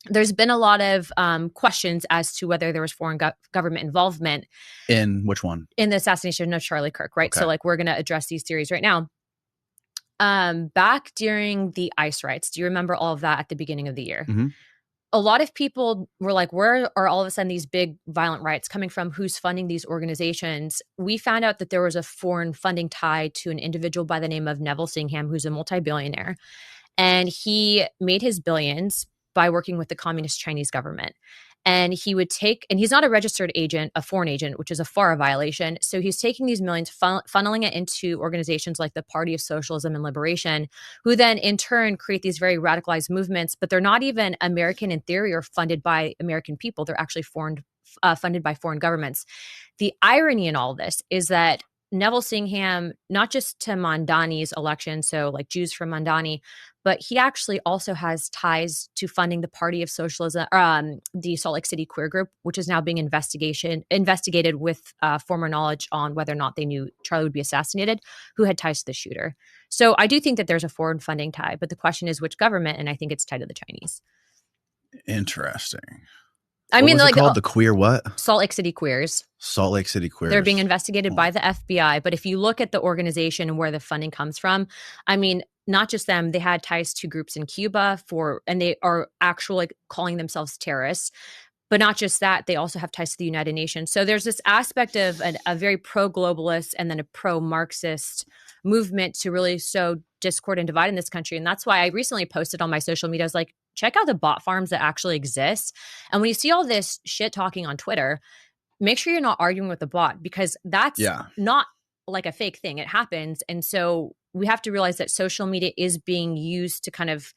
there's been a lot of questions as to whether there was foreign government involvement. In which one? In the assassination of Charlie Kirk, right? Okay. So like we're going to address these theories right now. Back during the ICE riots, do you remember all of that at the beginning of the year? Mm-hmm. A lot of people were like, where are all of a sudden these big violent riots coming from? Who's funding these organizations? We found out that there was a foreign funding tied to an individual by the name of Neville Singham, who's a multi-billionaire. And he made his billions by working with the communist Chinese government. And he would take, and he's not a registered agent, a foreign agent, which is a FARA violation. So he's taking these millions, funneling it into organizations like the Party of Socialism and Liberation, who then in turn create these very radicalized movements, but they're not even American in theory or funded by American people. They're actually funded by foreign governments. The irony in all this is that Neville Singham, not just to Mamdani's election, so like Jews from Mamdani, but he actually also has ties to funding the Party of Socialism, the Salt Lake City queer group, which is now being investigated with former knowledge on whether or not they knew Charlie would be assassinated, who had ties to the shooter. So I do think that there's a foreign funding tie, but the question is which government, and I think it's tied to the Chinese. Interesting. I mean, was it like called the queer what? Salt Lake City Queers. Salt Lake City Queers. They're being investigated by the FBI. But if you look at the organization and where the funding comes from, I mean, not just them, they had ties to groups in Cuba and they are actually calling themselves terrorists. But not just that, they also have ties to the United Nations. So there's this aspect of a very pro-globalist and then a pro-Marxist movement to really sow discord and divide in this country. And that's why I recently posted on my social media, I was like, check out the bot farms that actually exist. And when you see all this shit talking on Twitter, make sure you're not arguing with the bot, because that's not like a fake thing. It happens. And so we have to realize that social media is being used to kind of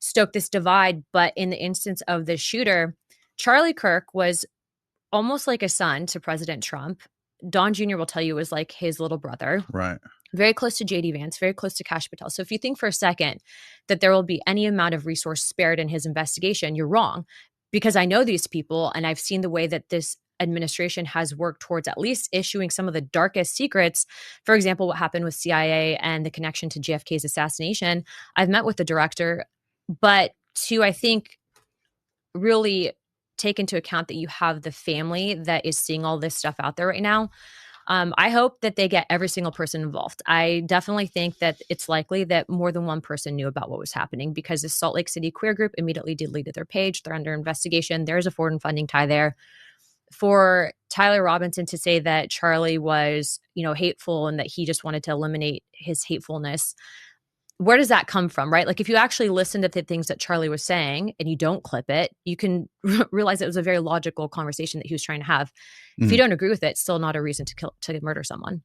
stoke this divide. But in the instance of the shooter, Charlie Kirk was almost like a son to President Trump. Don Jr. will tell you was like his little brother. Right. Very close to J.D. Vance, very close to Kash Patel. So if you think for a second that there will be any amount of resource spared in his investigation, you're wrong. Because I know these people and I've seen the way that this administration has worked towards at least issuing some of the darkest secrets. For example, what happened with CIA and the connection to JFK's assassination. I've met with the director, but to, I think, really take into account that you have the family that is seeing all this stuff out there right now. I hope that they get every single person involved. I definitely think that it's likely that more than one person knew about what was happening, because the Salt Lake City queer group immediately deleted their page. They're under investigation. There's a foreign funding tie there. For Tyler Robinson to say that Charlie was, hateful and that he just wanted to eliminate his hatefulness, where does that come from, right? Like if you actually listen to the things that Charlie was saying and you don't clip it, you can realize it was a very logical conversation that he was trying to have. If you don't agree with it, it's still not a reason to murder someone.